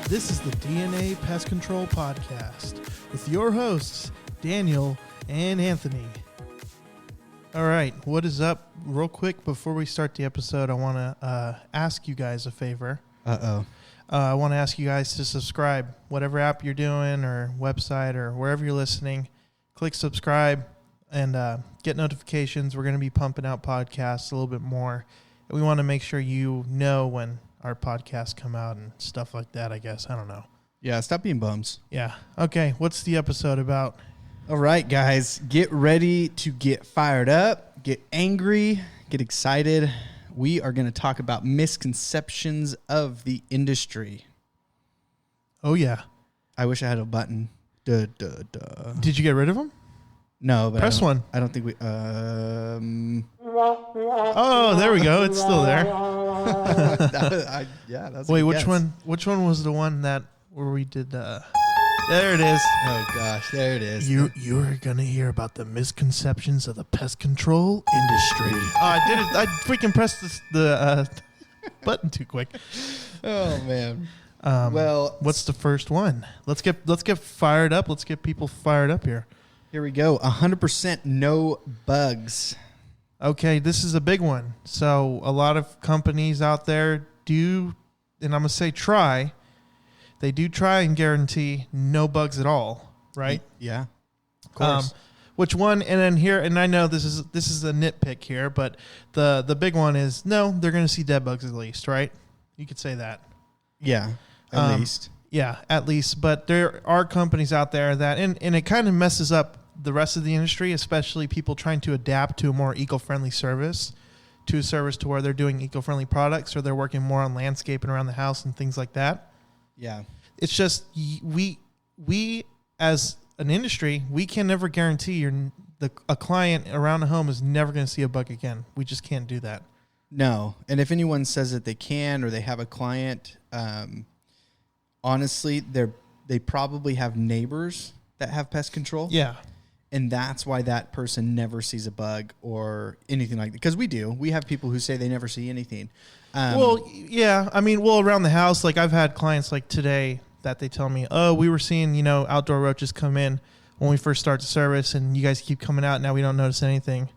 This is the DNA Pest Control Podcast with your hosts, Daniel and Anthony. All right, what is up? Real quick, before we start the episode, I want to ask you guys a favor. I want to ask you guys to subscribe. Whatever app you're doing or website or wherever you're listening, click subscribe and get notifications. We're going to be pumping out podcasts a little bit more. And we want to make sure you know when our podcasts come out and stuff like that, I guess. I don't know. Yeah, stop being bums. Yeah. Okay, what's the episode about? All right, guys, get ready to get fired up, get angry, get excited. We are going to talk about misconceptions of the industry. Oh, yeah. I wish I had a button. Duh, duh, duh. Did you get rid of them? No, but press one. I don't think we... Oh, there we go. It's still there. That's Wait, a which guess. one? Which one was the one that where we did? There it is. Oh gosh, there it is. You are gonna hear about the misconceptions of the pest control industry. Oh, I did it. I freaking pressed the button too quick. Oh man. Well, what's the first one? Let's get fired up. Let's get people fired up here. Here we go. 100% no bugs. Okay, this is a big one. So a lot of companies out there do, and I'm going to say try, they do try and guarantee no bugs at all, right? Yeah, of course. Which one, and then here, and I know this is a nitpick here, but the big one is, no, they're going to see dead bugs at least, right? You could say that. Yeah, at least. Yeah, at least. But there are companies out there that, and it kind of messes up the rest of the industry, especially people trying to adapt to a more eco-friendly service, to a service to where they're doing eco-friendly products or they're working more on landscaping around the house and things like that. Yeah. It's just we as an industry, we can never guarantee a client around the home is never going to see a bug again. We just can't do that. No. And if anyone says that they can or they have a client, honestly, they probably have neighbors that have pest control. Yeah. And that's why that person never sees a bug or anything like that. Because we do. We have people who say they never see anything. Well, yeah. I mean, around the house, like I've had clients like today that they tell me, oh, we were seeing, outdoor roaches come in when we first start the service and you guys keep coming out. Now we don't notice anything.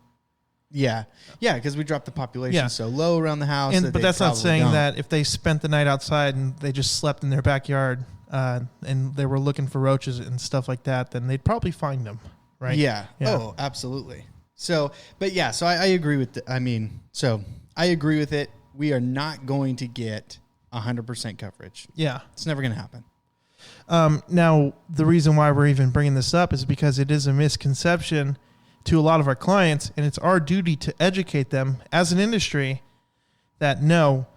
Yeah. Yeah, because we dropped the population so low around the house. But that's not saying that if they spent the night outside and they just slept in their backyard and they were looking for roaches and stuff like that, then they'd probably find them. Right. Yeah. Oh, absolutely. So, but yeah, so I agree with I agree with it. We are not going to get 100% coverage. Yeah. It's never going to happen. Now, the reason why we're even bringing this up is because it is a misconception to a lot of our clients, and it's our duty to educate them as an industry that, no,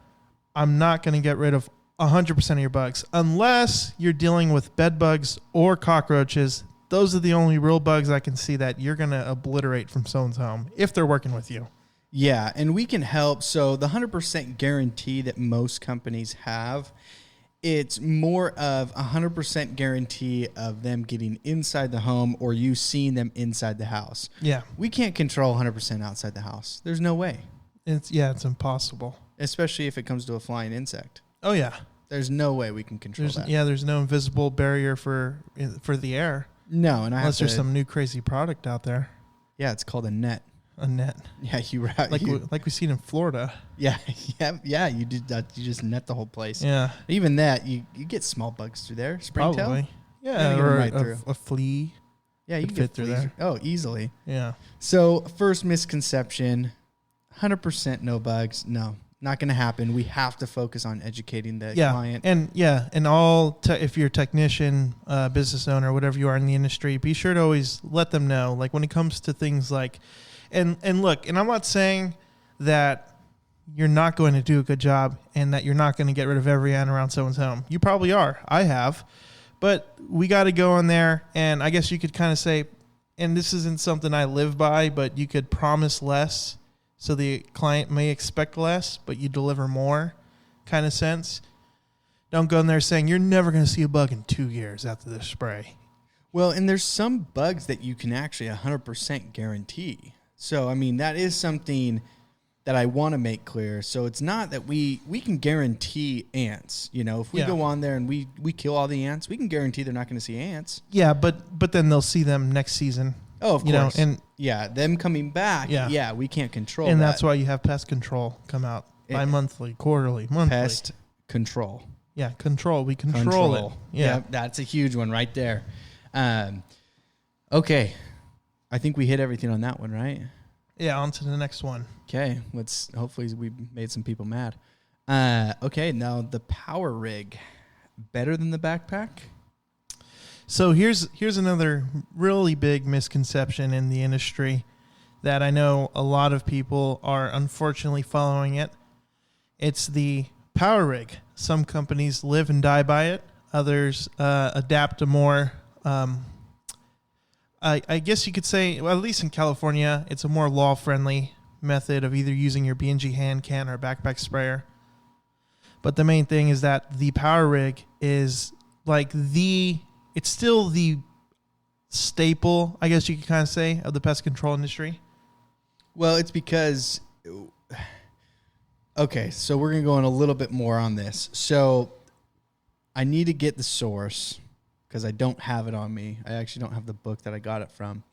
I'm not going to get rid of 100% of your bugs unless you're dealing with bed bugs or cockroaches. Those are the only real bugs I can see that you're going to obliterate from someone's home if they're working with you. Yeah, and we can help. So the 100% guarantee that most companies have, it's more of 100% guarantee of them getting inside the home or you seeing them inside the house. Yeah. We can't control 100% outside the house. There's no way. It's impossible. Especially if it comes to a flying insect. Oh, yeah. There's no way we can control that. Yeah, there's no invisible barrier for the air. No, and unless there's some new crazy product out there. Yeah, it's called a net. A net. Yeah, like we seen in Florida. Yeah. You did that. You just net the whole place. Yeah. Even that, you get small bugs through there. Springtail. Probably. Yeah, or a flea. Yeah, you can fit through there. Oh, easily. Yeah. So first misconception: 100% no bugs. No, not going to happen. We have to focus on educating the client. And if you're a technician, business owner, whatever you are in the industry, be sure to always let them know. Like when it comes to things like, and look, and I'm not saying that you're not going to do a good job and that you're not going to get rid of every ant around someone's home. You probably are. I have. But we got to go in there, and I guess you could kind of say, and this isn't something I live by, but you could promise less so the client may expect less, but you deliver more kind of sense. Don't go in there saying you're never going to see a bug in 2 years after this spray. Well, and there's some bugs that you can actually 100% guarantee. So, I mean, that is something that I want to make clear. So it's not that we can guarantee ants. You know, if we go on there and we kill all the ants, we can guarantee they're not going to see ants. Yeah, but then they'll see them next season. Oh, of course. And them coming back. Yeah, we can't control and that. that's why you have pest control come out bi-monthly, quarterly, monthly. Pest control. Yeah, control. We control it. Yeah. That's a huge one right there. Okay. I think we hit everything on that one, right? Yeah, on to the next one. Okay, hopefully we made some people mad. Okay, now the power rig, better than the backpack? So here's another really big misconception in the industry that I know a lot of people are unfortunately following it. It's the power rig. Some companies live and die by it. Others adapt a more I guess you could say, well, at least in California, it's a more law-friendly method of either using your B&G hand can or a backpack sprayer. But the main thing is that the power rig is like it's still the staple, I guess you could kind of say, of the pest control industry. Well, it's because, okay, so we're going to go in a little bit more on this. So I need to get the source, because I don't have it on me. I actually don't have the book that I got it from.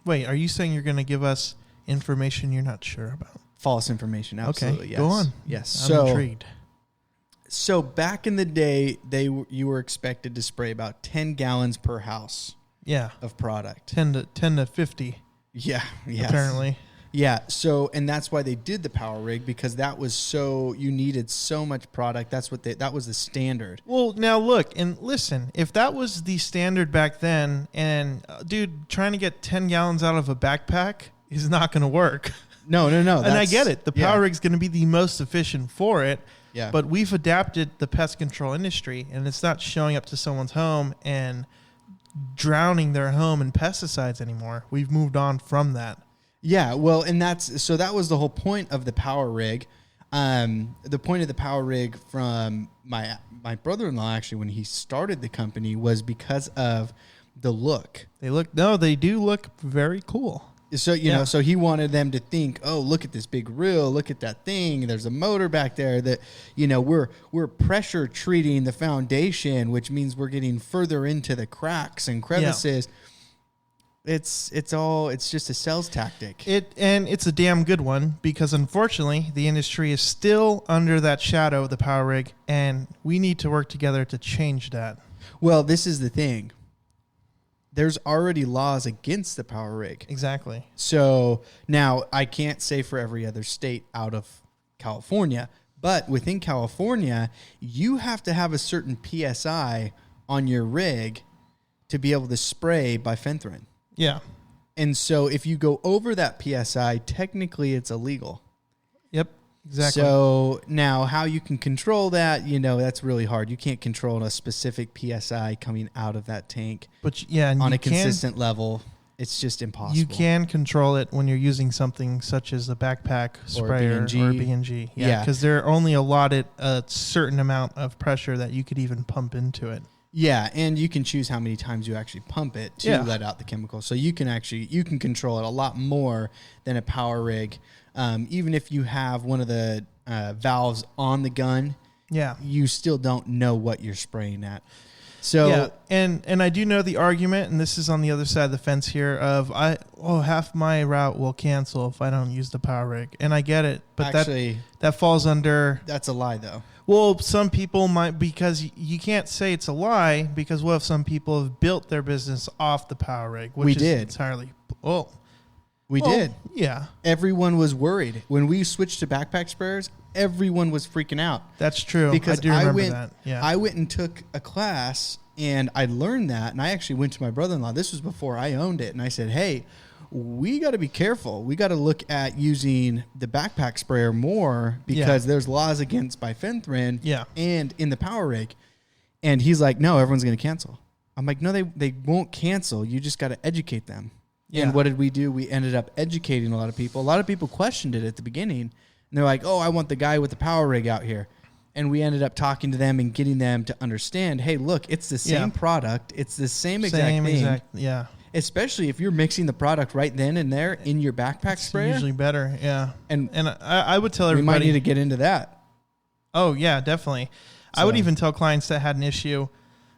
Wait, are you saying you're going to give us information you're not sure about? False information, absolutely. Okay, yes. go on. Yes, I'm intrigued. So back in the day, you were expected to spray about 10 gallons per house. Yeah, of product. 10 to 50. Yeah, yes. Apparently. Yeah, so, and that's why they did the power rig, because that was you needed so much product. That was the standard. Well, now look and listen, if that was the standard back then, and dude, trying to get 10 gallons out of a backpack is not going to work. No. And I get it. The power rig's going to be the most efficient for it. Yeah. But we've adapted the pest control industry, and it's not showing up to someone's home and drowning their home in pesticides anymore. We've moved on from that. Yeah, well, and that was the whole point of the power rig. The point of the power rig from my brother-in-law, actually, when he started the company, was because of the look. They do look very cool. So, you know, so he wanted them to think, oh, look at this big reel, look at that thing. There's a motor back there that, you know, we're pressure treating the foundation, which means we're getting further into the cracks and crevices. Yeah. It's just a sales tactic. And it's a damn good one, because unfortunately the industry is still under that shadow of the power rig, and we need to work together to change that. Well, this is the thing. There's already laws against the power rig. Exactly. So now I can't say for every other state out of California, but within California, you have to have a certain PSI on your rig to be able to spray bifenthrin. Yeah. And so if you go over that PSI, technically it's illegal. Yep, exactly. So now how you can control that, you know, that's really hard. You can't control a specific PSI coming out of that tank. But yeah, and on a consistent level. It's just impossible. You can control it when you're using something such as a backpack sprayer or B&G. Yeah, because they're only allotted a certain amount of pressure that you could even pump into it. Yeah, and you can choose how many times you actually pump it to let out the chemical. So you can control it a lot more than a power rig. Even if you have one of the valves on the gun, you still don't know what you're spraying at. So and I do know the argument, and this is on the other side of the fence here, of half my route will cancel if I don't use the power rig. And I get it, but actually, that falls under... That's a lie, though. Well, some people might, because you can't say it's a lie, because what if some people have built their business off the power rig? Which we is did. Entirely... We did. Yeah. Everyone was worried. When we switched to backpack sprayers, everyone was freaking out. That's true. Because I do remember that. Yeah. I went and took a class, and I learned that, and I actually went to my brother-in-law. This was before I owned it, and I said, hey, we got to be careful. We got to look at using the backpack sprayer more, because there's laws against bifenthrin and in the power rig. And he's like, no, everyone's going to cancel. I'm like, no, they won't cancel. You just got to educate them. Yeah. And what did we do? We ended up educating a lot of people. A lot of people questioned it at the beginning. And they're like, oh, I want the guy with the power rig out here. And we ended up talking to them and getting them to understand, hey, look, it's the same product. It's the same exact thing. especially if you're mixing the product right then and there in your backpack sprayer. Usually better, yeah. And I would tell everybody. We might need to get into that. Oh, yeah, definitely. I would even tell clients that had an issue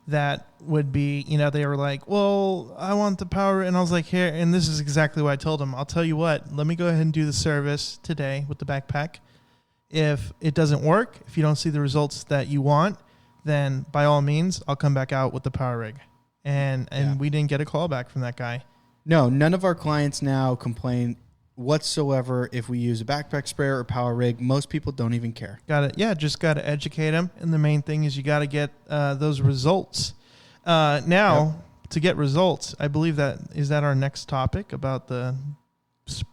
that would be, they were like, well, I want the power. And I was like, here, and this is exactly what I told them. I'll tell you what, let me go ahead and do the service today with the backpack. If it doesn't work, if you don't see the results that you want, then by all means, I'll come back out with the power rig. And we didn't get a call back from that guy. No, none of our clients now complain whatsoever if we use a backpack sprayer or power rig. Most people don't even care. Got it. Yeah, just got to educate them. And the main thing is you got to get those results. To get results, I believe is that our next topic about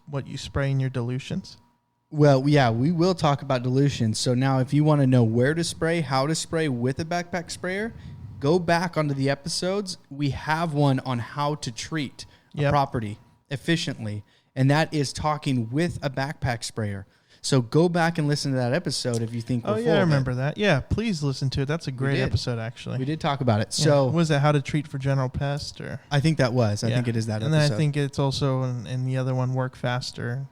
what you spray in your dilutions? Well, yeah, we will talk about dilution. So now if you want to know where to spray, how to spray with a backpack sprayer, go back onto the episodes. We have one on how to treat a property efficiently, and that is talking with a backpack sprayer. So go back and listen to that episode if you think we're full I remember that. Yeah, please listen to it. That's a great episode, actually. We did talk about it. Yeah. So was that how to treat for general pest? Or I think that was. I think it is that and episode. then I think it's also in the other one, work faster.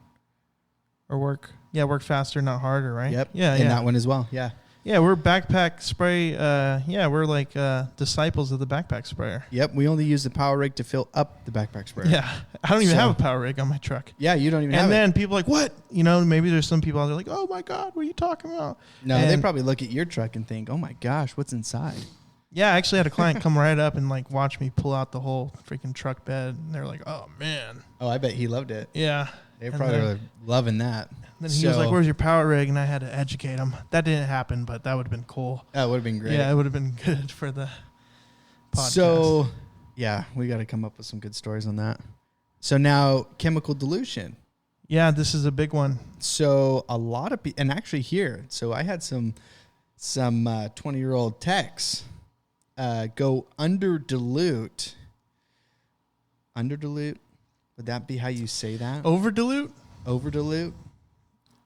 Or work faster, not harder, right? Yep. Yeah, and that one as well. Yeah. Yeah, we're backpack spray. We're like disciples of the backpack sprayer. Yep, we only use the power rig to fill up the backpack sprayer. Yeah, I don't even have a power rig on my truck. Yeah, you don't even have it. And then people are like, what? Maybe there's some people out there like, oh my God, what are you talking about? No, they probably look at your truck and think, oh my gosh, what's inside? Yeah, I actually had a client come right up and like watch me pull out the whole freaking truck bed. And they're like, oh man. Oh, I bet he loved it. Yeah. They probably were loving that. Then he was like, where's your power rig? And I had to educate him. That didn't happen, but that would have been cool. That would have been great. Yeah, it would have been good for the podcast. So, yeah, we got to come up with some good stories on that. So now, chemical dilution. Yeah, this is a big one. So a lot of people, and actually here, so I had some 20-year-old techs go under dilute. Under dilute? Would that be how you say that? Over dilute? Over dilute?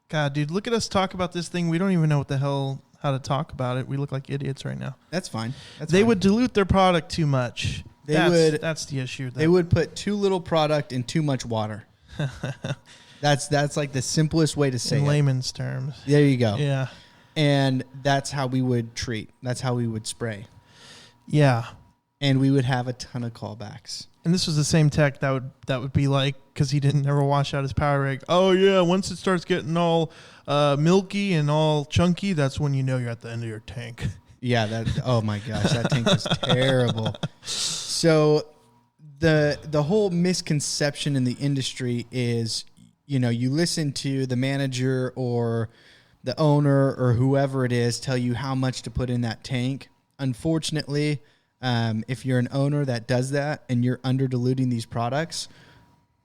God, dude, look at us talk about this thing. We don't even know what the hell, how to talk about it. We look like idiots right now. That's fine. They would dilute their product too much. That's the issue. They would put too little product in too much water. That's like the simplest way to say it. In layman's terms. There you go. Yeah. And that's how we would treat. That's how we would spray. Yeah. And we would have a ton of callbacks. And this was the same tech that would be like, because he didn't ever wash out his power rig. Oh yeah, once it starts getting all milky and all chunky, that's when you know you're at the end of your tank. Yeah, oh my gosh, that tank was terrible. So the whole misconception in the industry is, you listen to the manager or the owner or whoever it is tell you how much to put in that tank. Unfortunately, if you're an owner that does that and you're under diluting these products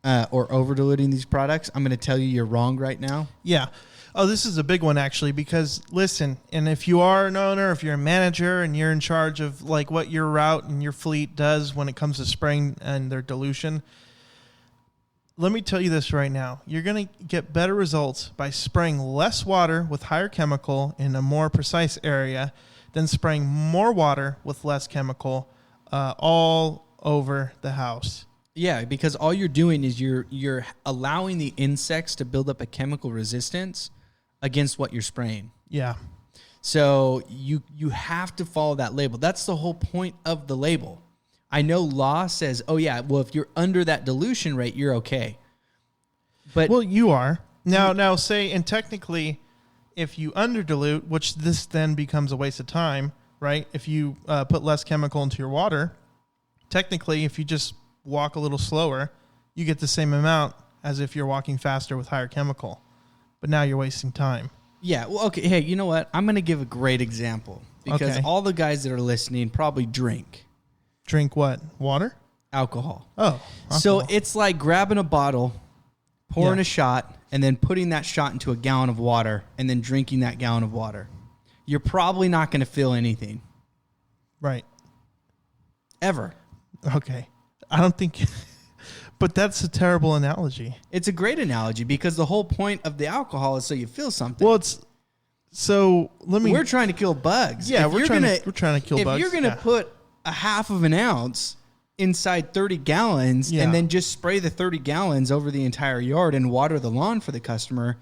or over diluting these products, I'm going to tell you're wrong right now. Yeah. Oh, this is a big one actually, because listen, and if you are an owner, if you're a manager and you're in charge of like what your route and your fleet does when it comes to spraying and their dilution, let me tell you this right now. You're going to get better results by spraying less water with higher chemical in a more precise area than spraying more water with less chemical all over the house. Yeah, because all you're doing is you're allowing the insects to build up a chemical resistance against what you're spraying. Yeah. So you have to follow that label. That's the whole point of the label. I know law says, oh yeah, well if you're under that dilution rate, you're okay. But well, you are. Now say, and technically, if you under dilute, which this then becomes a waste of time, right? If you put less chemical into your water, technically, if you just walk a little slower, you get the same amount as if you're walking faster with higher chemical. But now you're wasting time. Yeah. Well, okay. Hey, you know what? I'm going to give a great example because all the guys that are listening probably drink. Drink what? Water? Alcohol. Oh. Alcohol. So it's like grabbing a bottle, pouring a shot, and then putting that shot into a gallon of water and then drinking that gallon of water. You're probably not going to feel anything. Right. Ever. Okay. I don't think... But that's a terrible analogy. It's a great analogy because the whole point of the alcohol is so you feel something. Well, it's... So, let me... We're trying to kill bugs. Yeah, we're trying to kill bugs. If you're going to put a half of an ounce inside 30 gallons and then just spray the 30 gallons over the entire yard and water the lawn for the customer,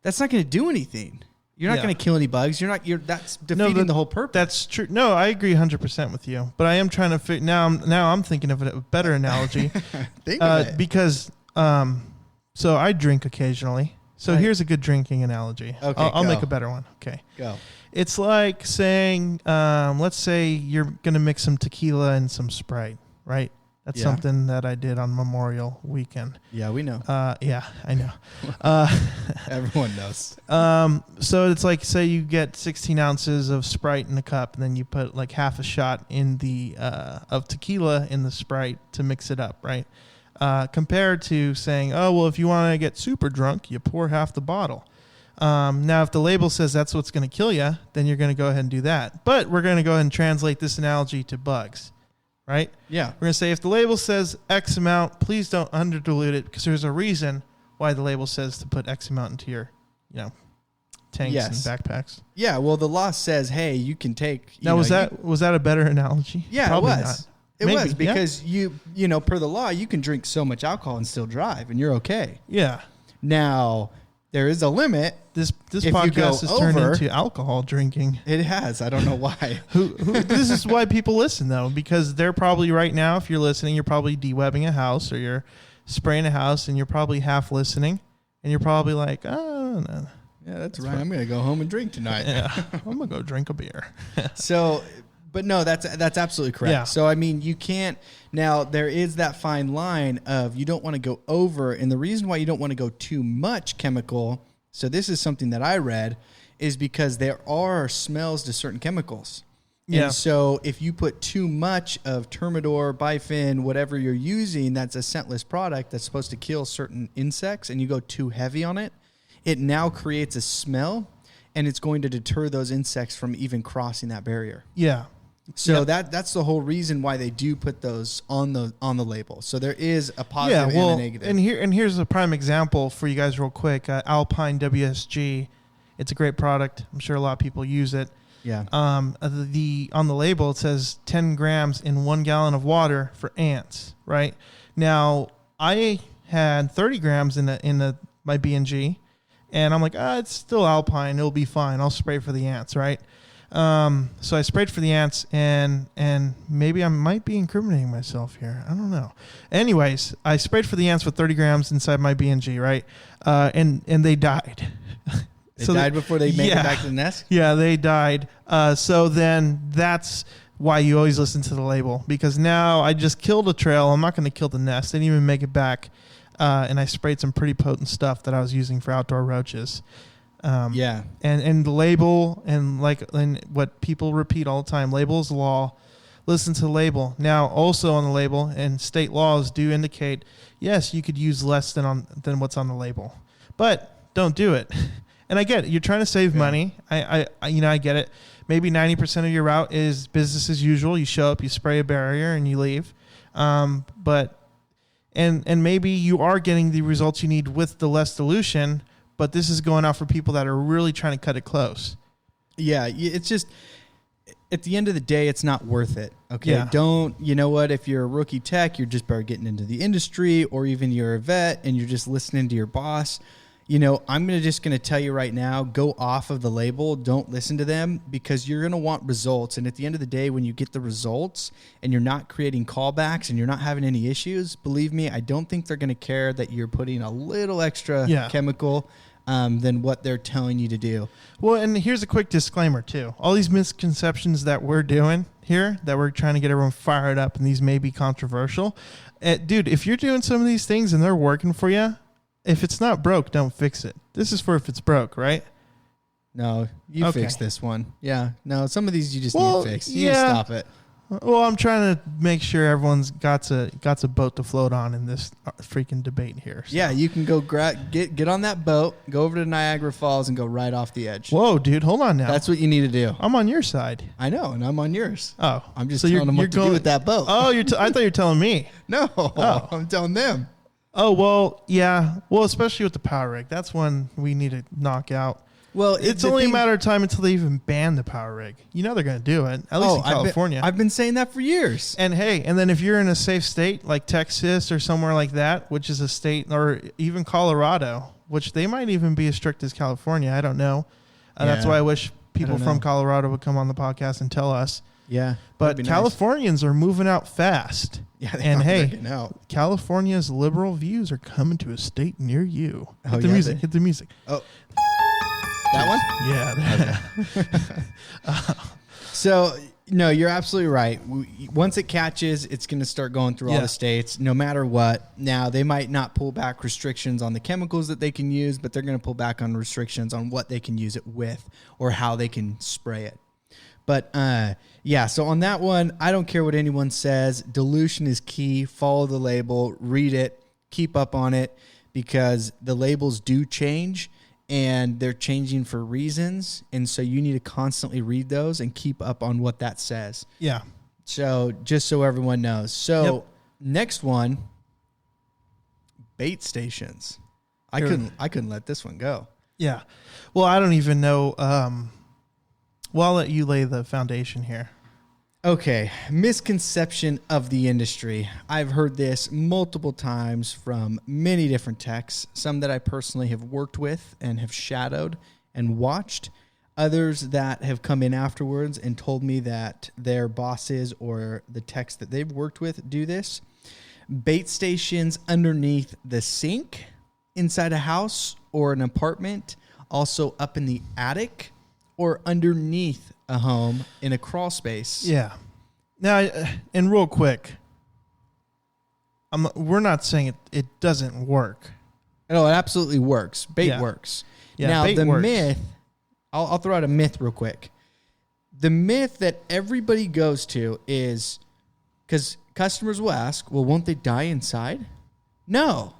that's not going to do anything. You're not going to kill any bugs. That's defeating the whole purpose. That's true. No, I agree 100% with you. But I am trying to now I'm thinking of a better analogy. Think of it. Because so I drink occasionally. So here's a good drinking analogy. Okay, I'll make a better one. Okay. Go. It's like saying, let's say you're going to mix some tequila and some Sprite, right? That's something that I did on Memorial Weekend. Yeah, we know. Yeah, I know. Everyone knows. So it's like, say you get 16 ounces of Sprite in a cup, and then you put like half a shot in the of tequila in the Sprite to mix it up, right? Compared to saying, oh, well, if you want to get super drunk, you pour half the bottle. Now, if the label says that's what's going to kill you, then you're going to go ahead and do that. But we're going to go ahead and translate this analogy to bugs, right? Yeah. We're going to say if the label says X amount, please don't underdilute it, because there's a reason why the label says to put X amount into your, tanks and backpacks. Yeah. Well, the law says, hey, you can take. Now, was that a better analogy? Yeah, Probably it was. Not. It Maybe, was because you per the law, you can drink so much alcohol and still drive, and you're okay. Yeah. Now, there is a limit. This podcast has turned into alcohol drinking. It has. I don't know why. This is why people listen, though, because they're probably right now, if you're listening, you're probably de-webbing a house or you're spraying a house, and you're probably half listening, and you're probably like, oh, no. Yeah, that's right. I'm going to go home and drink tonight. Yeah, I'm going to go drink a beer. But no, that's absolutely correct. Yeah. So, I mean, you can't. Now, there is that fine line of you don't want to go over. And the reason why you don't want to go too much chemical, so this is something that I read, is because there are smells to certain chemicals. Yeah. And so if you put too much of Termidor, Bifin, whatever you're using, that's a scentless product that's supposed to kill certain insects, and you go too heavy on it, it now creates a smell, and it's going to deter those insects from even crossing that barrier. Yeah. So that's the whole reason why they do put those on the label. So there is a positive and a negative. And here's a prime example for you guys real quick. Alpine WSG. It's a great product. I'm sure a lot of people use it. Yeah. On the label it says 10 grams in 1 gallon of water for ants, right? Now, I had 30 grams in my B&G, and I'm like, it's still Alpine. It'll be fine. I'll spray for the ants, right? So I sprayed for the ants, and maybe I might be incriminating myself here. I don't know. Anyways, I sprayed for the ants with 30 grams inside my B&G, right? And they died. They died before they made it back to the nest? Yeah, they died. So then that's why you always listen to the label, because now I just killed a trail. I'm not going to kill the nest. They didn't even make it back. And I sprayed some pretty potent stuff that I was using for outdoor roaches. And the label and what people repeat all the time, label is law. Listen to the label. Now, also on the label, and state laws do indicate, yes, you could use less than what's on the label, but don't do it. And I get it. You're trying to save money. I get it. Maybe 90% of your route is business as usual. You show up, you spray a barrier, and you leave. But maybe you are getting the results you need with the less dilution. But this is going out for people that are really trying to cut it close. Yeah, it's just, at the end of the day, it's not worth it. Okay, Yeah. You know what, if you're a rookie tech, you're just barely getting into the industry, or even you're a vet and you're just listening to your boss, I'm just going to tell you right now, go off of the label. Don't listen to them, because you're going to want results. And at the end of the day, when you get the results and you're not creating callbacks and you're not having any issues, believe me, I don't think they're going to care that you're putting a little extra chemical than what they're telling you to do. Well, and here's a quick disclaimer too. All these misconceptions that we're doing here, that we're trying to get everyone fired up, and these may be controversial. Dude, if you're doing some of these things and they're working for you, if it's not broke, don't fix it. This is for if it's broke, right? No, you fix this one. Yeah. No, some of these you just need to fix. You need to stop it. Well, I'm trying to make sure everyone's got a boat to float on in this freaking debate here. So. Yeah, you can go get on that boat, go over to Niagara Falls, and go right off the edge. Whoa, dude, hold on now. That's what you need to do. I'm on your side. I know, and I'm on yours. Oh, I'm just telling them what to do with that boat. Oh, I thought you were telling me. No, I'm telling them. Oh, well, yeah. Well, especially with the power rig. That's one we need to knock out. Well, it's only a matter of time until they even ban the power rig. You know they're going to do it, at least in California. I've been saying that for years. And hey, and then if you're in a safe state like Texas or somewhere like that, which is a state, or even Colorado, which they might even be as strict as California. I don't know. That's why I wish people from Colorado would come on the podcast and tell us. Yeah. But Californians are moving out fast. Yeah, and hey, California's liberal views are coming to a state near you. Hit the music. Hit the music. Oh. That one? Yeah. So, no, you're absolutely right. Once it catches, it's going to start going through all the states, no matter what. Now, they might not pull back restrictions on the chemicals that they can use, but they're going to pull back on restrictions on what they can use it with or how they can spray it. But, so on that one, I don't care what anyone says. Dilution is key. Follow the label. Read it. Keep up on it, because the labels do change. And they're changing for reasons. And so you need to constantly read those and keep up on what that says. Yeah. So just so everyone knows. So next one, bait stations. I couldn't let this one go. Yeah. Well, I don't even know. Well, I'll let you lay the foundation here. Okay, misconception of the industry. I've heard this multiple times from many different techs, some that I personally have worked with and have shadowed and watched, others that have come in afterwards and told me that their bosses or the techs that they've worked with do this. Bait stations underneath the sink inside a house or an apartment, also up in the attic or underneath a home in a crawl space. Yeah. Now, and real quick, we're not saying it doesn't work. No, it absolutely works. Bait works. Yeah, now, bait the works. myth, I'll throw out a myth real quick. The myth that everybody goes to is, because customers will ask, well, won't they die inside? No.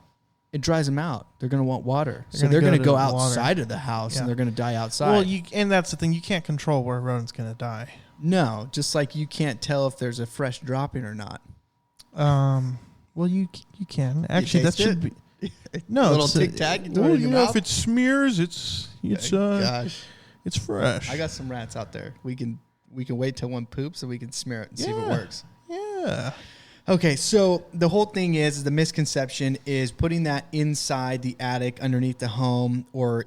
It dries them out. They're going to want water. So they're going to go outside of the house and they're going to die outside. Well, and that's the thing. You can't control where a rodent's going to die. No, just like you can't tell if there's a fresh dropping or not. Well, you can. Actually, that should be. No, a little tic tac. Well, you know, if it smears, it's gosh, it's fresh. I got some rats out there. We can wait till one poops and we can smear it and see if it works. Yeah. Okay, so the whole thing is the misconception is putting that inside the attic, underneath the home, or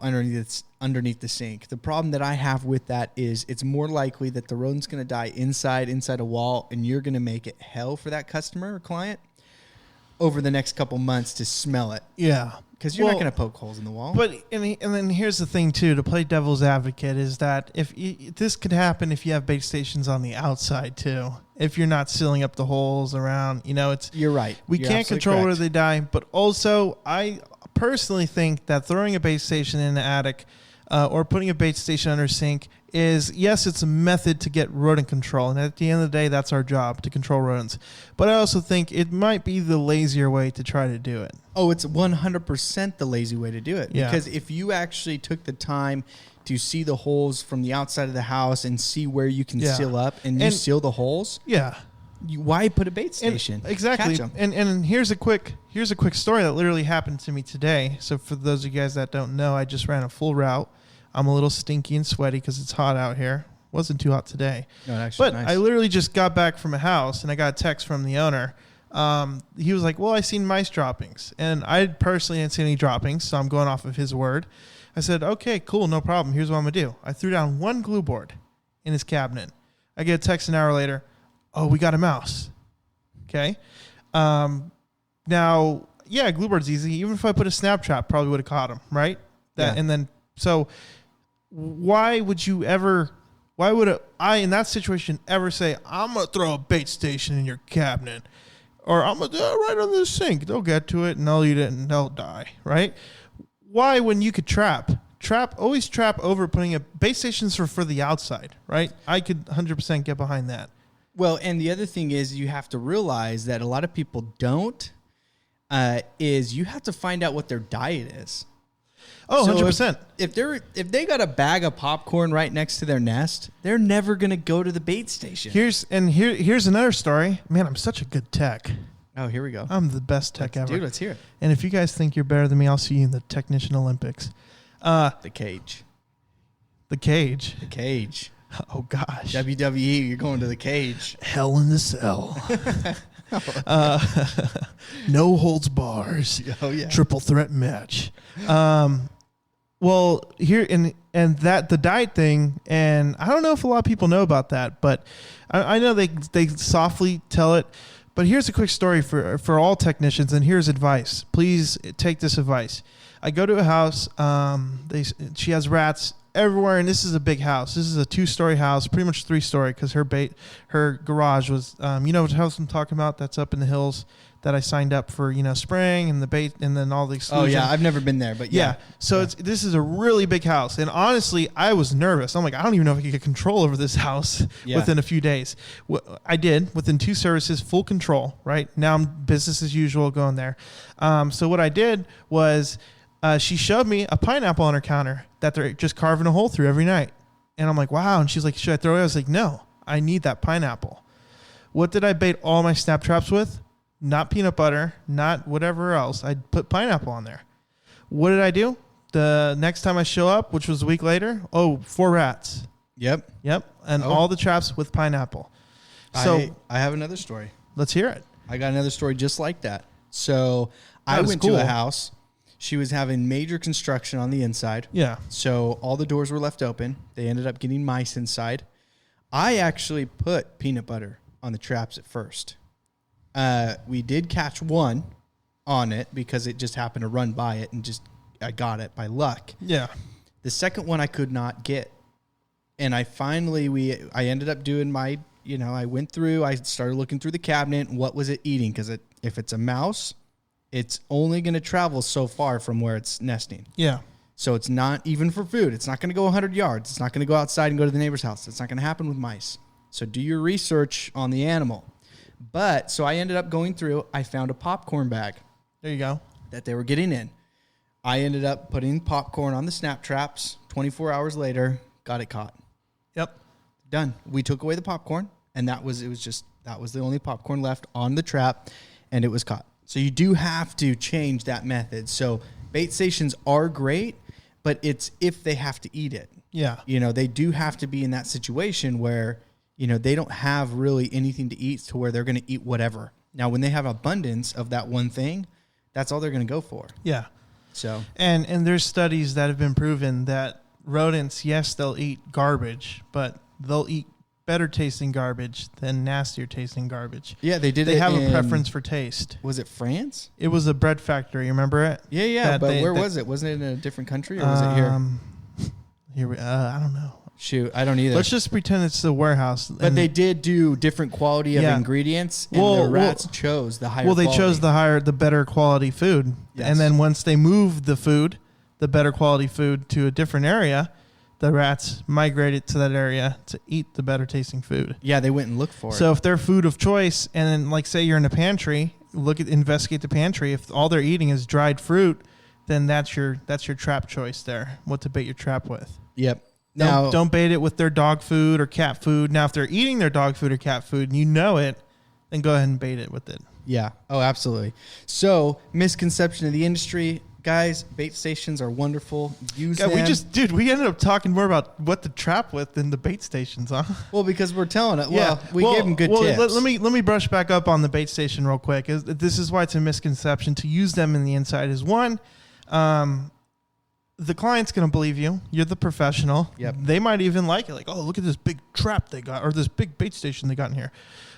underneath the sink. The problem that I have with that is it's more likely that the rodent's going to die inside a wall, and you're going to make it hell for that customer or client over the next couple months to smell it. Yeah. Because you're not going to poke holes in the wall. But and then here's the thing too, to play devil's advocate, is that if this could happen if you have bait stations on the outside too. If you're not sealing up the holes around, you're right. We can't control where they die, but also I personally think that throwing a bait station in the attic or putting a bait station under a sink is, yes, it's a method to get rodent control. And at the end of the day, that's our job, to control rodents. But I also think it might be the lazier way to try to do it. Oh, it's 100% the lazy way to do it. Yeah. Because if you actually took the time to see the holes from the outside of the house and see where you can seal up and you seal the holes. Yeah. Why put a bait station? Exactly. And here's a quick story that literally happened to me today. So for those of you guys that don't know, I just ran a full route. I'm a little stinky and sweaty because it's hot out here. Wasn't too hot today. No, actually, but nice. I literally just got back from a house and I got a text from the owner. He was like, well, I seen mice droppings. And I personally didn't see any droppings, so I'm going off of his word. I said, okay, cool, no problem. Here's what I'm going to do. I threw down one glue board in his cabinet. I get a text an hour later. Oh, we got a mouse. Okay. Now, yeah, glue board's easy. Even if I put a snap trap, probably would have caught him, right? And then, so why would I, in that situation, ever say, I'm going to throw a bait station in your cabinet? Or I'm going to do it right under the sink. They'll get to it and they'll eat it and they'll die, right? Why, when you could always trap over putting a bait stations for the outside, right? I could 100% get behind that. Well, and the other thing is you have to realize that a lot of people don't, is you have to find out what their diet is. Oh, so 100%. If they got a bag of popcorn right next to their nest, they're never going to go to the bait station. Here's another story. Man, I'm such a good tech. Oh, here we go. I'm the best tech ever. Dude, let's hear it. And if you guys think you're better than me, I'll see you in the Technician Olympics. The cage. The cage. The cage. Oh gosh. WWE, you're going to the cage. Hell in the Cell. No holds bars. Oh yeah. Triple threat match. Well, here and that the diet thing, and I don't know if a lot of people know about that, but I know they softly tell it. But here's a quick story for all technicians, and here's advice. Please take this advice. I go to a house. She has rats everywhere, and this is a big house. This is a 2-story house, pretty much 3-story, because her garage was, you know what house I'm talking about? That's up in the hills that I signed up for, spraying and the bait, and then all the exclusion. Oh yeah, I've never been there, but yeah. So this is a really big house, and honestly, I was nervous. I'm like, I don't even know if I could get control over this house within a few days. I did within 2 services, full control. Right now, I'm business as usual going there. So what I did was, she showed me a pineapple on her counter that they're just carving a hole through every night, and I'm like, wow. And she's like, should I throw it? I was like, no, I need that pineapple. What did I bait all my snap traps with? Not peanut butter, not whatever else. I put pineapple on there. What did I do? The next time I show up, which was a week later, 4 rats. Yep. And all the traps with pineapple. So I have another story. Let's hear it. I got another story just like that. So I went to a house. She was having major construction on the inside. Yeah. So all the doors were left open. They ended up getting mice inside. I actually put peanut butter on the traps at first. We did catch one on it because it just happened to run by it, and I got it by luck. Yeah. The second one I could not get. And I ended up doing my, I went through, I started looking through the cabinet. What was it eating? Because if it's a mouse, it's only going to travel so far from where it's nesting. Yeah. So it's not even for food. It's not going to go 100 yards. It's not going to go outside and go to the neighbor's house. It's not going to happen with mice. So do your research on the animal. But so I ended up going through, I found a popcorn bag. There you go. That they were getting in. I ended up putting popcorn on the snap traps. 24 hours later, got it caught. Yep. Done. We took away the popcorn, and that was the only popcorn left on the trap, and it was caught. So you do have to change that method. So bait stations are great, but it's if they have to eat it. Yeah. They do have to be in that situation where, they don't have really anything to eat to where they're going to eat whatever. Now, when they have abundance of that one thing, that's all they're going to go for. Yeah. So and there's studies that have been proven that rodents, yes, they'll eat garbage, but they'll eat better tasting garbage than nastier tasting garbage. Yeah, they did. They have a preference for taste. Was it France? It was a bread factory. Remember it? Yeah. But where was it? Wasn't it in a different country, or was it here? I don't know. Shoot, I don't either. Let's just pretend it's the warehouse. But they did do different quality of ingredients, and the rats chose the higher quality. Well, they chose the better quality food. Yes. And then once they moved the better quality food to a different area, the rats migrated to that area to eat the better tasting food. Yeah, they went and looked for it. So if they're food of choice, and then like say you're in a pantry, investigate the pantry. If all they're eating is dried fruit, then that's your trap choice there. What to bait your trap with. Yep. Now, don't bait it with their dog food or cat food. Now, if they're eating their dog food or cat food and you know it, then go ahead and bait it with it. Yeah. Oh, absolutely. So, misconception of the industry. Guys, bait stations are wonderful. Use them. We ended up talking more about what to trap with than the bait stations, huh? Well, because we're telling it. Yeah. Well, we gave them good tips. Let me brush back up on the bait station real quick. This is why it's a misconception to use them in the inside. Is one, the client's going to believe you. You're the professional. Yep. They might even like it. Like, oh, look at this big trap they got, or this big bait station they got in here.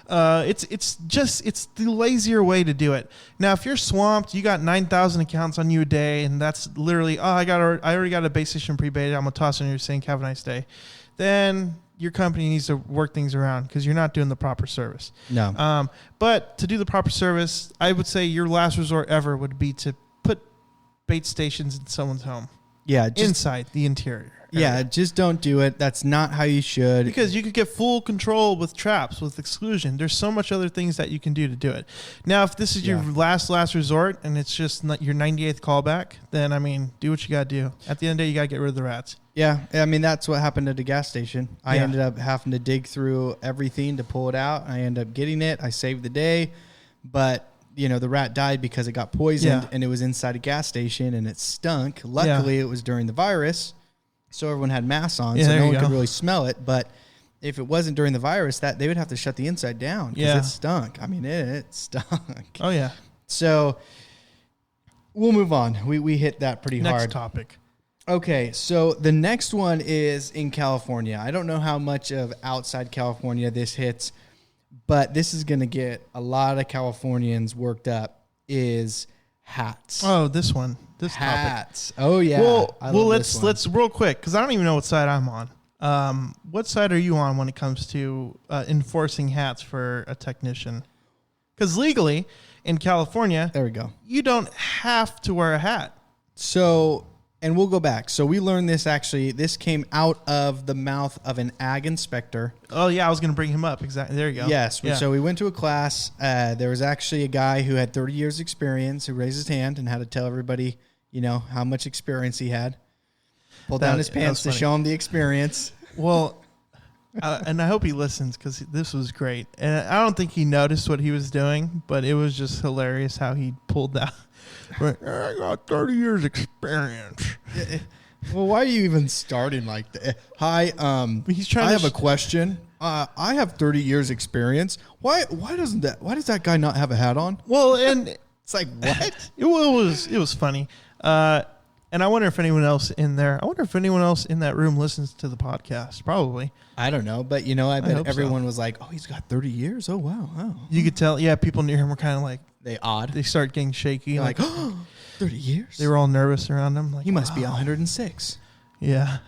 It's the lazier way to do it. Now, if you're swamped, you got 9,000 accounts on you a day, and that's literally, I already got a bait station pre-baited. I'm gonna toss it in your sink. Have a nice day. Then your company needs to work things around because you're not doing the proper service. No. But to do the proper service, I would say your last resort ever would be to put bait stations in someone's home. Yeah, inside the interior. Yeah, just don't do it. That's not how you should. Because you could get full control with traps, with exclusion. There's so much other things that you can do to do it. Now, if this is your last resort and it's just not your 98th callback, then, do what you got to do. At the end of the day, you got to get rid of the rats. Yeah, that's what happened at the gas station. I ended up having to dig through everything to pull it out. I ended up getting it. I saved the day. But the rat died because it got poisoned Yeah. and it was inside a gas station and it stunk. Luckily, it was during the virus, so everyone had masks on, so no one could really smell it. But if it wasn't during the virus, that they would have to shut the inside down because it stunk. I mean, it stunk. Oh, yeah. So we'll move on. We hit that pretty hard. Next topic. Okay, so the next one is in California. I don't know how much of outside California this hits, but this is going to get a lot of Californians worked up, is hats. Oh, this one. This hats. topic. Oh, yeah. Well, let's real quick, because I don't even know what side I'm on. What side are you on when it comes to enforcing hats for a technician? Because legally, in California, There we go. you don't have to wear a hat. So, and we'll go back. So we learned this this came out of the mouth of an ag inspector. Oh, yeah, I was going to bring him up. Exactly. There you go. Yes. Yeah. So we went to a class. There was actually a guy who had 30 years experience who raised his hand and had to tell everybody, how much experience he had. Pulled down his pants to show him the experience. Well, and I hope he listens because this was great. And I don't think he noticed what he was doing, but it was just hilarious how he pulled that. I got 30 years experience. Well, why are you even starting like that? Hi, He's trying I to have a question. I have 30 years experience. Why does that guy not have a hat on? Well, and It's like, what? it was funny. And I wonder if anyone else in that room listens to the podcast. Probably. I don't know, but I bet hope everyone was like, "Oh, he's got 30 years. Oh, wow. Oh." You could tell. Yeah, people near him were kind of like They start getting shaky. They're like, "Oh, 30 years." they were all nervous around him. Like, He must be wow. 106. Yeah.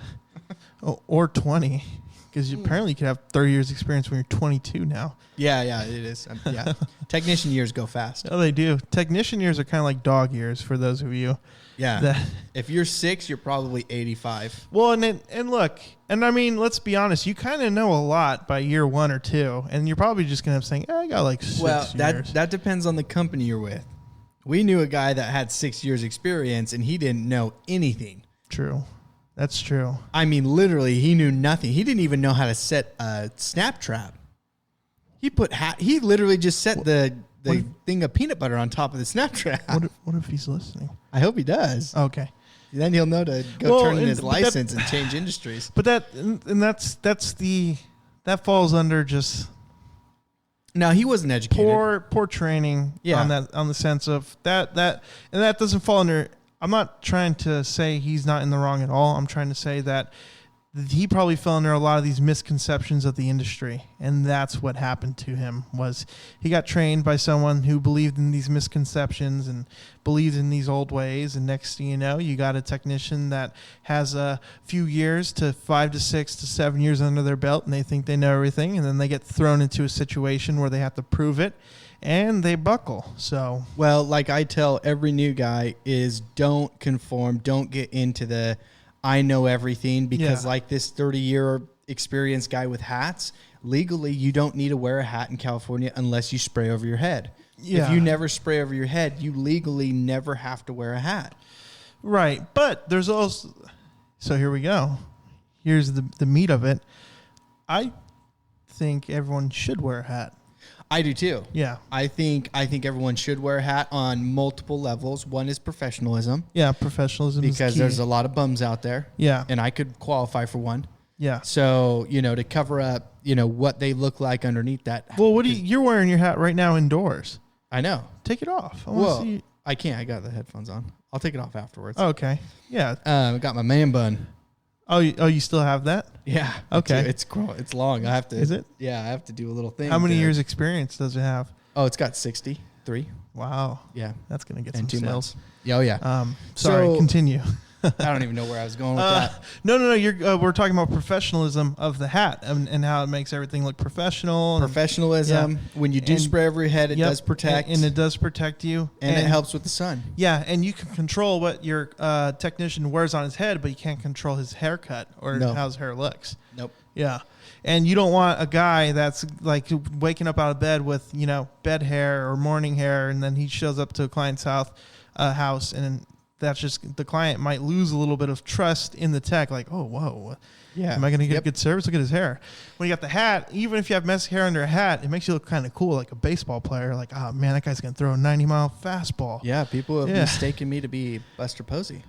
or 20. Because apparently you could have 30 years experience when you're 22 now. Yeah, it is. Yeah, technician years go fast. Oh, they do. Technician years are kind of like dog years for those of you. Yeah. If you're 6, you're probably 85. Well, and look, and I mean, let's be honest. You kind of know a lot by year 1 or 2, and you're probably just gonna have saying, I got like 6 years. That depends on the company you're with. We knew a guy that had 6 years experience, and he didn't know anything. True. That's true. I mean, literally, he knew nothing. He didn't even know how to set a snap trap. He literally just set the thing of peanut butter on top of the snap trap. What if he's listening? I hope he does. Okay. Then he'll know to go turn in his license and change industries. But that falls under just No, he wasn't educated. poor training Yeah. on the sense of that and that doesn't fall under. I'm not trying to say he's not in the wrong at all. I'm trying to say that he probably fell under a lot of these misconceptions of the industry, and that's what happened to him. Was he got trained by someone who believed in these misconceptions and believed in these old ways, and next thing you know, you got a technician that has a few years to 5 to 6 to 7 years under their belt, and they think they know everything, and then they get thrown into a situation where they have to prove it, and they buckle. So, Well, like I tell every new guy is don't conform, don't get into the I know everything, because like this 30-year experienced guy with hats, legally you don't need to wear a hat in California unless you spray over your head. Yeah. If you never spray over your head, you legally never have to wear a hat. right. But there's also, so here we go. Here's the meat of it. I think everyone should wear a hat. I do too. Yeah. I think everyone should wear a hat on multiple levels. One is professionalism, Yeah. Professionalism is because key. there's a lot of bums out there. Yeah. And I could qualify for one. Yeah. So, to cover up, what they look like underneath that. Well, you're wearing your hat right now indoors. I know. Take it off. I wanna Well, see. I can't. I got the headphones on. I'll take it off afterwards. Okay. Yeah. I got my man bun. Oh, you still have that? Yeah. Okay. It's long. I have to. Is it? Yeah, I have to do a little thing. How many years experience does it have? Oh, it's got 63. Wow. Yeah. That's going to get In some 2 sales. months. Oh, yeah. Sorry, So- continue. I don't even know where I was going with that. No. We're talking about professionalism of the hat and how it makes everything look professional. Professionalism. Yeah. When you do And- spray over your head, it Yep, does protect. and it does protect you, and it helps with the sun. Yeah, and you can control what your technician wears on his head, but you can't control his haircut or No. how his hair looks. Nope. Yeah. And you don't want a guy that's like waking up out of bed with, bed hair or morning hair, and then he shows up to a client's house and that's just, the client might lose a little bit of trust in the tech. Like, oh, whoa. Yeah. Am I going to get good service? Look at his hair. When you got the hat, even if you have messy hair under a hat, it makes you look kind of cool, like a baseball player. Like, oh, man, that guy's going to throw a 90-mile fastball. Yeah, people have mistaken me to be Buster Posey.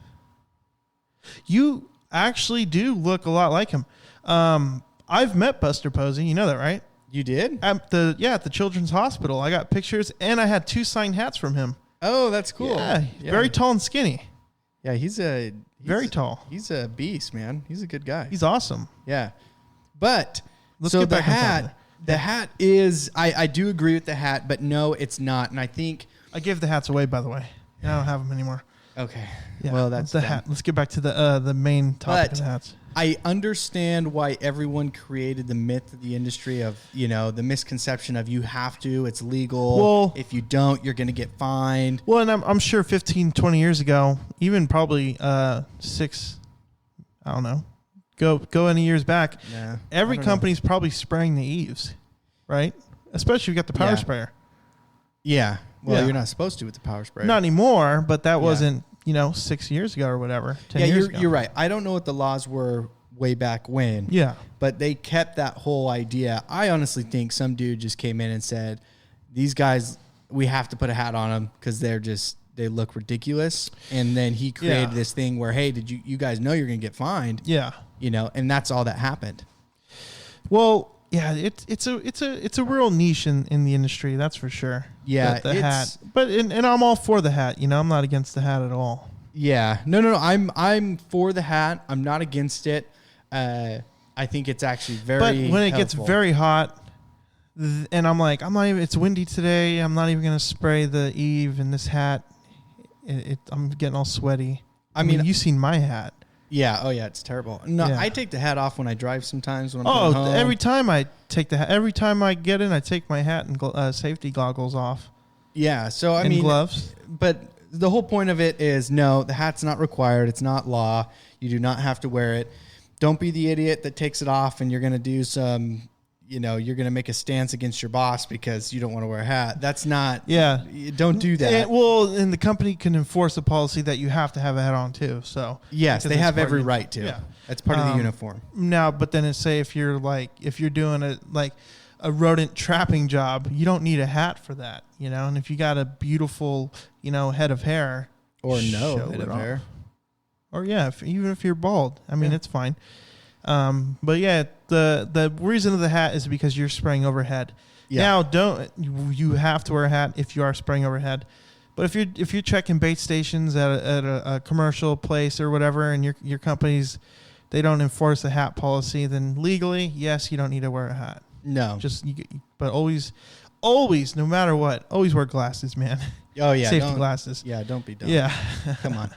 You actually do look a lot like him. I've met Buster Posey. You know that, right? You did? At the Children's Hospital. I got pictures, and I had 2 signed hats from him. Oh, that's cool. Yeah, very tall and skinny. Yeah, he's very tall. He's a beast, man. He's a good guy. He's awesome. Yeah. But Let's so get the back on hat, hat is, I do agree with the hat, but no, it's not. And I think I gave the hats away, by the way. I don't have them anymore. Okay. Yeah, well, that's the hat. Let's get back to the main topic of the hats. I understand why everyone created the myth of the industry of, the misconception of you have to, it's legal. Well, if you don't, you're going to get fined. Well, and I'm sure 15, 20 years ago, even probably 6, I don't know, go any years back, every company's probably spraying the eaves, right? Especially if you got the power sprayer. Yeah. Well, you're not supposed to with the power sprayer. Not anymore, but that wasn't, 6 years ago or whatever, 10 years ago. You're right. I don't know what the laws were way back when. Yeah. But they kept that whole idea. I honestly think some dude just came in and said, these guys, we have to put a hat on them because they look ridiculous. And then he created this thing where, hey, did you guys know you're going to get fined? Yeah. And that's all that happened. Well, yeah, it's a real niche in the industry, that's for sure. Yeah, the hat. But and I'm all for the hat. I'm not against the hat at all. Yeah, no. I'm for the hat. I'm not against it. I think it's actually very. But when it helpful. gets very hot, and I'm like, I'm not even. It's windy today. I'm not even gonna spray the eave in this hat. I'm getting all sweaty. I mean, you've seen my hat. Yeah. Oh, yeah. It's terrible. No, I take the hat off when I drive sometimes when I'm going home. Every time I take the hat, every time I get in, I take my hat and safety goggles off. Yeah. So, I and mean, gloves. But the whole point of it is no, the hat's not required. It's not law. You do not have to wear it. Don't be the idiot that takes it off and you're going to do some, you're going to make a stance against your boss because you don't want to wear a hat. That's not. Yeah. Don't do that. And the company can enforce a policy that you have to have a hat on too. So yes, they have every right to. Yeah. That's part of the uniform. Now, but then say if you're doing a rodent trapping job, you don't need a hat for that, And if you got a beautiful, head of hair or no head of hair, or even if you're bald, I mean it's fine. But yeah, the reason of the hat is because you're spraying overhead. Yeah. Now, you have to wear a hat if you are spraying overhead. But if you're checking bait stations at a commercial place or whatever, and your companies they don't enforce a hat policy, then legally, yes, you don't need to wear a hat. No, but always, no matter what, always wear glasses, man. Oh yeah, safety glasses. Yeah, don't be dumb. Yeah, come on.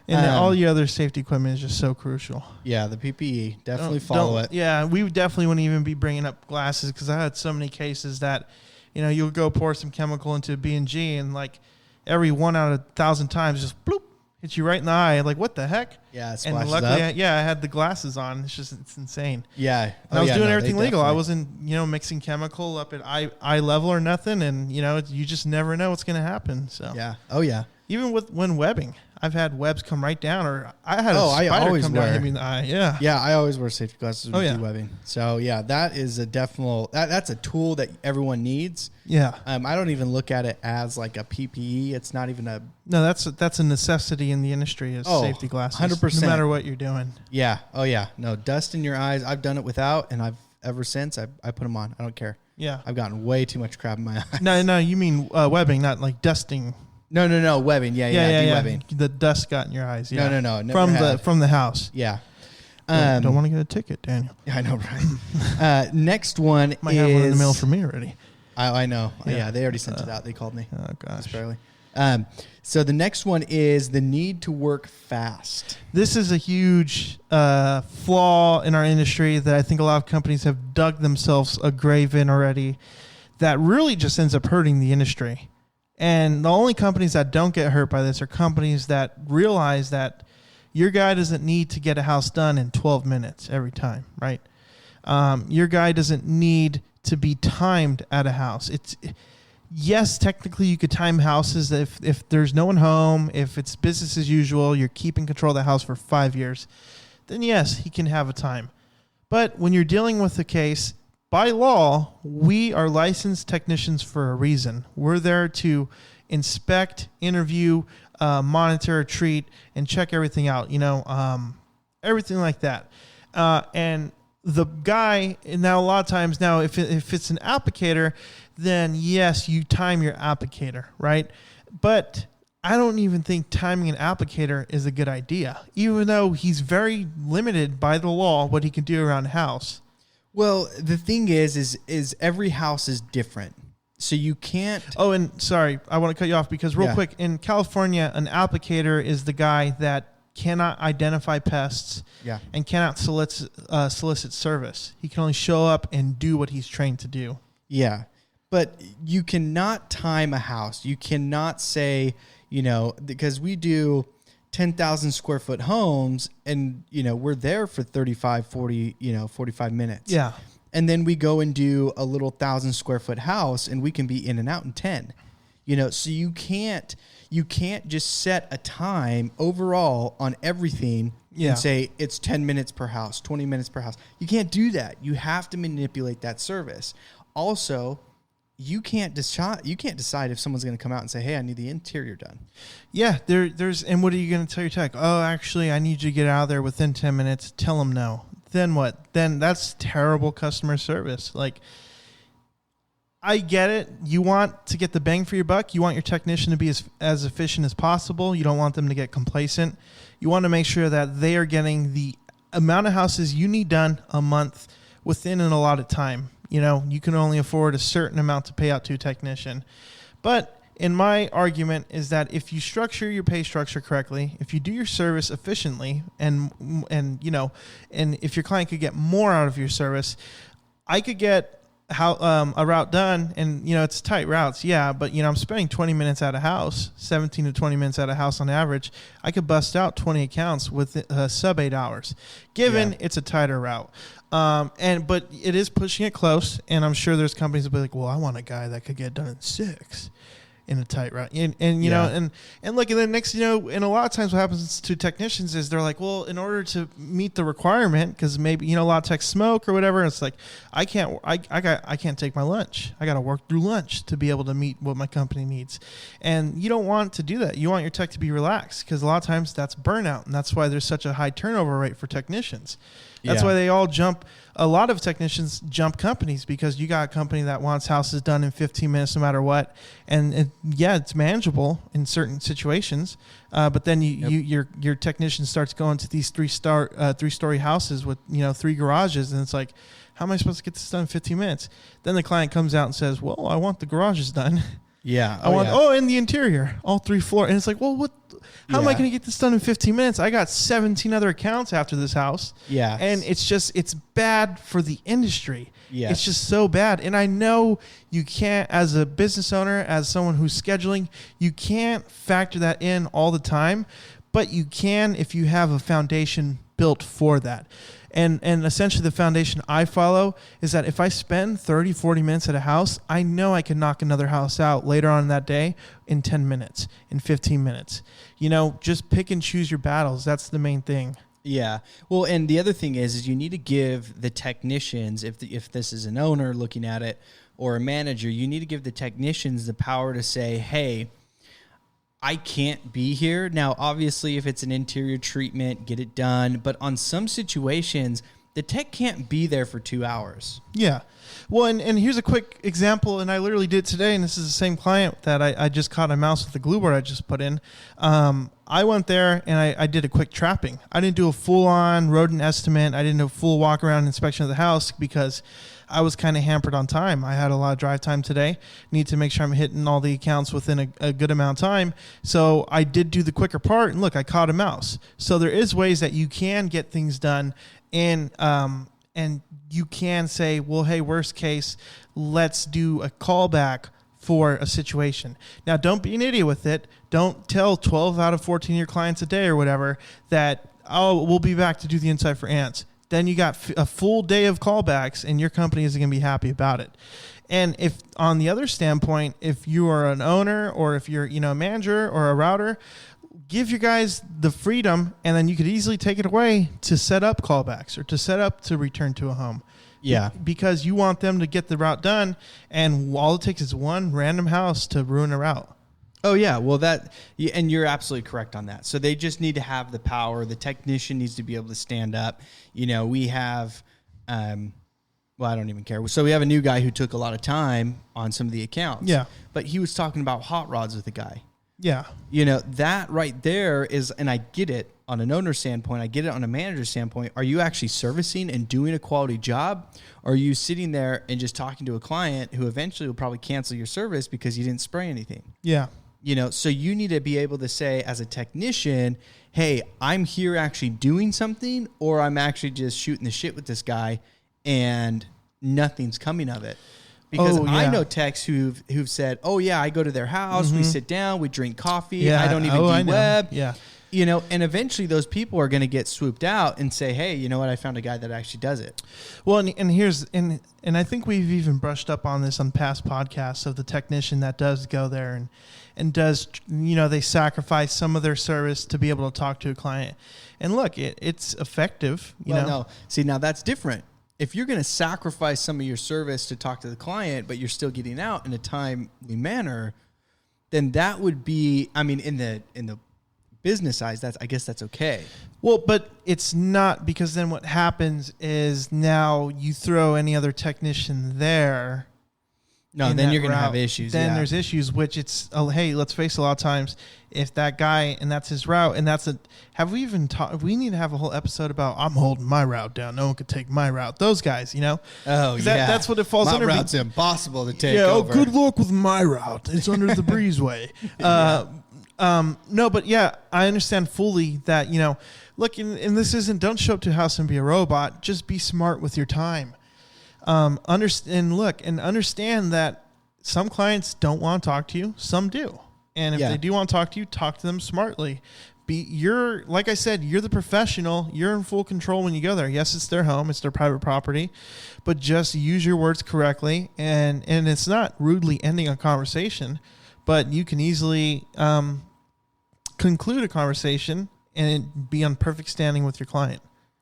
And all the other safety equipment is just so crucial. Yeah, the PPE. Definitely follow it. Yeah, we definitely wouldn't even be bringing up glasses because I had so many cases that, you'll go pour some chemical into a B&G and like every 1 out of 1,000 times just bloop, hits you right in the eye. Like, what the heck? Yeah, it and luckily, I had the glasses on. It's insane. Yeah. And I was doing everything legal. I wasn't, mixing chemical up at eye level or nothing. And, you just never know what's going to happen. So yeah. Oh, yeah. Even when webbing. I've had webs come right down, or I had a spider come down and hit me in the eye. Yeah, yeah. I always wear safety glasses when we do webbing. So yeah, that is a definite. That's a tool that everyone needs. Yeah. I don't even look at it as like a PPE. It's not even a. No, that's a necessity in the industry. Is safety glasses. 100%. No matter what you're doing. Yeah. Oh yeah. No dust in your eyes. I've done it without, and I've ever since I put them on. I don't care. Yeah. I've gotten way too much crap in my eyes. No. You mean webbing, not like dusting. No, webbing. Yeah, webbing. The dust got in your eyes. Yeah. No. Never from the house. Yeah. Don't want to get a ticket, Daniel. Yeah, I know, right? Next one might have one in the mail for me already. I know. Yeah, they already sent it out. They called me. Oh gosh, barely. So the next one is the need to work fast. This is a huge flaw in our industry that I think a lot of companies have dug themselves a grave in already. That really just ends up hurting the industry. And the only companies that don't get hurt by this are companies that realize that your guy doesn't need to get a house done in 12 minutes every time, right? Your guy doesn't need to be timed at a house. yes, technically you could time houses if there's no one home, if it's business as usual, you're keeping control of the house for 5 years, then yes, he can have a time. But when you're dealing with a case, by law, we are licensed technicians for a reason. We're there to inspect, interview, monitor, treat, and check everything out, everything like that. And the guy, now a lot of times now, if it's an applicator, then yes, you time your applicator, right? But I don't even think timing an applicator is a good idea, even though he's very limited by the law what he can do around the house. Well, the thing is every house is different. So you can't... Oh, and sorry, I want to cut you off because real quick, in California, an applicator is the guy that cannot identify pests and cannot solicit service. He can only show up and do what he's trained to do. Yeah, but you cannot time a house. You cannot say, because we do 10,000 square foot homes and, we're there for 35, 40, 45 minutes. Yeah. And then we go and do a little 1,000 square foot house and we can be in and out in 10. So you can't just set a time overall on everything and say it's 10 minutes per house, 20 minutes per house. You can't do that. You have to manipulate that service. Also, you can't decide if someone's going to come out and say, "Hey, I need the interior done." Yeah, there's and what are you going to tell your tech? Oh, actually, I need you to get out of there within 10 minutes. Tell them no. Then what? Then that's terrible customer service. Like, I get it. You want to get the bang for your buck. You want your technician to be as efficient as possible. You don't want them to get complacent. You want to make sure that they are getting the amount of houses you need done a month within an allotted time. You can only afford a certain amount to pay out to a technician. But in my argument is that if you structure your pay structure correctly, if you do your service efficiently, and if your client could get more out of your service, I could get a route done, and it's tight routes, but I'm spending 20 minutes at a house, 17 to 20 minutes at a house on average. I could bust out 20 accounts with sub 8 hours, given it's a tighter route. But it is pushing it close, and I'm sure there's companies that be like, well, I want a guy that could get done in 6 in a tight route. And look, and then next, and a lot of times what happens to technicians is they're like, well, in order to meet the requirement, because maybe, a lot of techs smoke or whatever, it's like, I can't take my lunch. I got to work through lunch to be able to meet what my company needs. And you don't want to do that. You want your tech to be relaxed, because a lot of times that's burnout. And that's why there's such a high turnover rate for technicians. That's why they all jump. A lot of technicians jump companies, because you got a company that wants houses done in 15 minutes no matter what. And it's manageable in certain situations. But then your technician starts going to these three-story houses with 3 garages, and it's like, how am I supposed to get this done in 15 minutes? Then the client comes out and says, well, I want the garages done. Yeah. And the interior, all 3 floors. And it's like, well, how am I going to get this done in 15 minutes? I got 17 other accounts after this house. Yeah. And it's bad for the industry. Yeah. It's just so bad. And I know you can't, as a business owner, as someone who's scheduling, you can't factor that in all the time, but you can if you have a foundation built for that. And essentially the foundation I follow is that if I spend 30, 40 minutes at a house, I know I can knock another house out later on in that day in 10 minutes, in 15 minutes. Just pick and choose your battles. That's the main thing. Yeah. Well, and the other thing is you need to give the technicians, if this is an owner looking at it or a manager, you need to give the technicians the power to say, hey, I can't be here. Now, obviously, if it's an interior treatment, get it done. But on some situations, the tech can't be there for 2 hours. Yeah. Well, and here's a quick example, and I literally did today, and this is the same client that I just caught a mouse with the glue board I just put in. I went there, and I did a quick trapping. I didn't do a full-on rodent estimate. I didn't do a full walk-around inspection of the house because I was kind of hampered on time. I had a lot of drive time today. Need to make sure I'm hitting all the accounts within a good amount of time. So I did do the quicker part, and look, I caught a mouse. So there is ways that you can get things done, and you can say, well, hey, worst case, let's do a callback for a situation. Now, don't be an idiot with it. Don't tell 12 out of 14 of your clients a day or whatever that, oh, we'll be back to do the inside for ants. Then you got a full day of callbacks, and your company isn't going to be happy about it. And if on the other standpoint, if you are an owner or if you're, a manager or a router, give your guys the freedom, and then you could easily take it away to set up callbacks or to set up to return to a home. Yeah. Because you want them to get the route done, and all it takes is one random house to ruin a route. Oh, yeah. Well, and you're absolutely correct on that. So they just need to have the power. The technician needs to be able to stand up. We have, I don't even care. So we have a new guy who took a lot of time on some of the accounts. Yeah. But he was talking about hot rods with a guy. Yeah. That right there is, and I get it on an owner standpoint, I get it on a manager standpoint. Are you actually servicing and doing a quality job? Or are you sitting there and just talking to a client who eventually will probably cancel your service because you didn't spray anything? Yeah. So you need to be able to say as a technician, hey, I'm here actually doing something, or I'm actually just shooting the shit with this guy and nothing's coming of it. Because I know techs who've said, oh, yeah, I go to their house, we sit down, we drink coffee, I don't even do web. Yeah. And eventually those people are going to get swooped out and say, hey, you know what? I found a guy that actually does it. Well, and I think we've even brushed up on this on past podcasts of the technician that does go there and does, they sacrifice some of their service to be able to talk to a client. And look, it's effective. No. See, now that's different. If you're going to sacrifice some of your service to talk to the client, but you're still getting out in a timely manner, then that would be, in the business eyes, I guess that's okay. Well, but it's not, because then what happens is now you throw any other technician there. No, then you're going to have issues. Then there's issues, which hey, let's face it, a lot of times, if that guy and that's his route, and we need to have a whole episode about, I'm holding my route down. No one could take my route. Those guys, Oh, yeah. That's what it falls under. My route's impossible to take over. Good luck with my route. It's under the breezeway. No, but yeah, I understand fully that, look, and this isn't, don't show up to a house and be a robot. Just be smart with your time. Understand that some clients don't want to talk to you. Some do. And if they do want to talk to you, talk to them smartly. Like I said, you're the professional. You're in full control when you go there. Yes, it's their home. It's their private property. But just use your words correctly. And it's not rudely ending a conversation, but you can easily conclude a conversation and be on perfect standing with your client.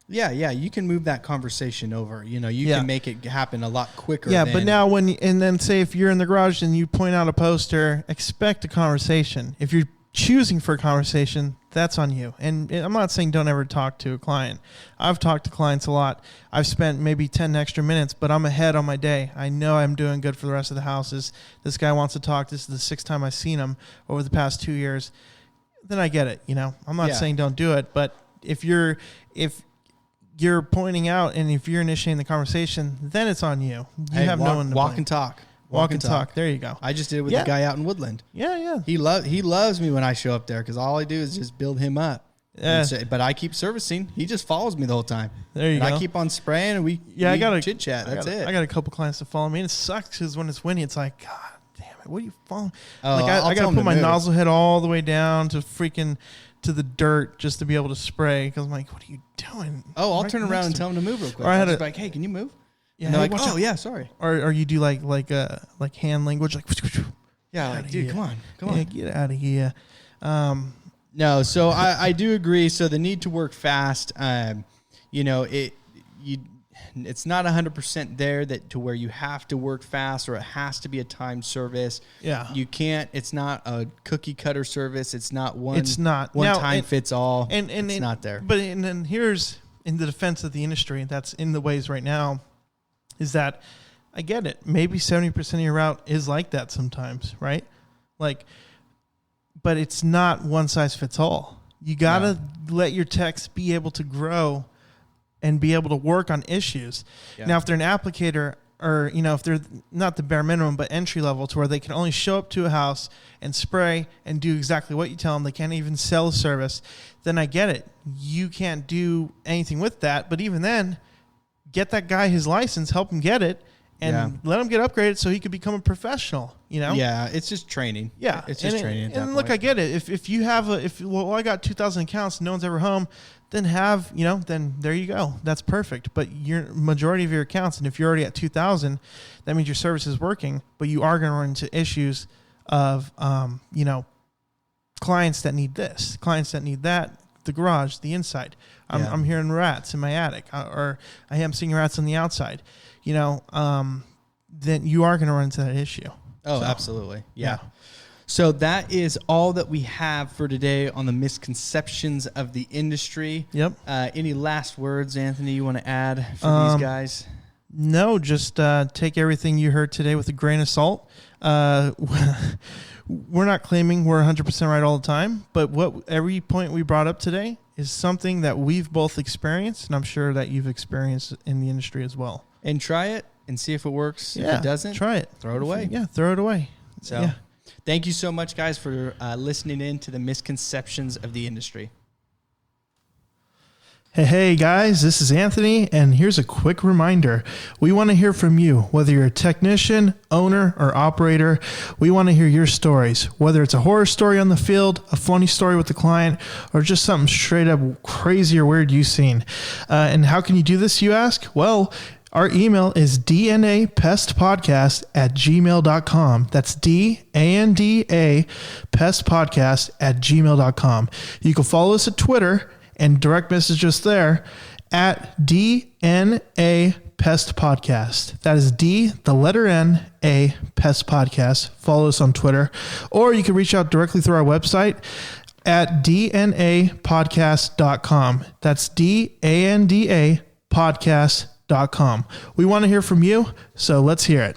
Yeah, you can move that conversation over. You can make it happen a lot quicker. Yeah, but now and then say if you're in the garage and you point out a poster, expect a conversation. If you're choosing for a conversation, that's on you. And I'm not saying don't ever talk to a client. I've talked to clients a lot. I've spent maybe 10 extra minutes, but I'm ahead on my day. I know I'm doing good for the rest of the houses. This guy wants to talk. This is the 6th time I've seen him over the past 2 years. Then I get it. I'm not saying don't do it, but if you're pointing out and if you're initiating the conversation, then it's on you. You have no one to walk blame. and talk. Walk and talk. There you go. I just did it with the guy out in Woodland. Yeah. He loves me when I show up there because all I do is just build him up. Yeah. But I keep servicing. He just follows me the whole time. There you go. I keep on spraying and we chit chat. That's it. I got a couple clients to follow me, and it sucks because when it's windy, it's like, God damn it, what are you following? Oh, I got to put my nozzle head all the way down to the dirt just to be able to spray because I'm like, what are you doing? Oh, I'll turn around and tell him to move real quick. Or I'll just be like, hey, can you move? Yeah, and they're like, oh, yeah, sorry. Or you do like hand language, like, yeah, like, dude, come on. Yeah, get out of here. No, so I do agree. So the need to work fast, it's not 100% there to where you have to work fast or it has to be a timed service. Yeah, you can't. It's not a cookie cutter service. It's not one. It's not one time fits all. And it's not there. But and here's in the defense of the industry that's in the ways right now, is that I get it. Maybe 70% of your route is like that sometimes, right? But it's not one size fits all. You got to let your techs be able to grow and be able to work on issues. Yeah. Now, if they're an applicator or, if they're not the bare minimum, but entry level to where they can only show up to a house and spray and do exactly what you tell them, they can't even sell a service, then I get it. You can't do anything with that. But even then, get that guy his license, help him get it, and let him get upgraded so he could become a professional, you know? Yeah, it's just training. Yeah. It's just training. And look, I get it. If you have I got 2,000 accounts, no one's ever home, then then there you go. That's perfect. But your majority of your accounts, and if you're already at 2,000, that means your service is working, but you are going to run into issues of, clients that need this, clients that need that, the garage, the inside. I'm hearing rats in my attic, or I am seeing rats on the outside. Then you are going to run into that issue. Oh, so, absolutely. Yeah. So that is all that we have for today on the misconceptions of the industry. Yep. Any last words, Anthony, you want to add for these guys? No, just take everything you heard today with a grain of salt. We're not claiming we're 100% right all the time, but every point we brought up today is something that we've both experienced, and I'm sure that you've experienced in the industry as well. And try it and see if it works. Yeah, if it doesn't, try it. Throw it away. Yeah, throw it away. So thank you so much, guys, for listening in to the misconceptions of the industry. Hey guys, this is Anthony, and here's a quick reminder. We want to hear from you, whether you're a technician, owner, or operator. We want to hear your stories, whether it's a horror story on the field, a funny story with the client, or just something straight up crazy or weird you've seen. And how can you do this, you ask? Well, our email is dnapestpodcast@gmail.com. That's DANDA pestpodcast@gmail.com. You can follow us at Twitter and direct message us there at DNA Pest Podcast. That is D, the letter N, A, Pest Podcast. Follow us on Twitter. Or you can reach out directly through our website at dnapodcast.com. That's DANDA podcast.com. We want to hear from you, so let's hear it.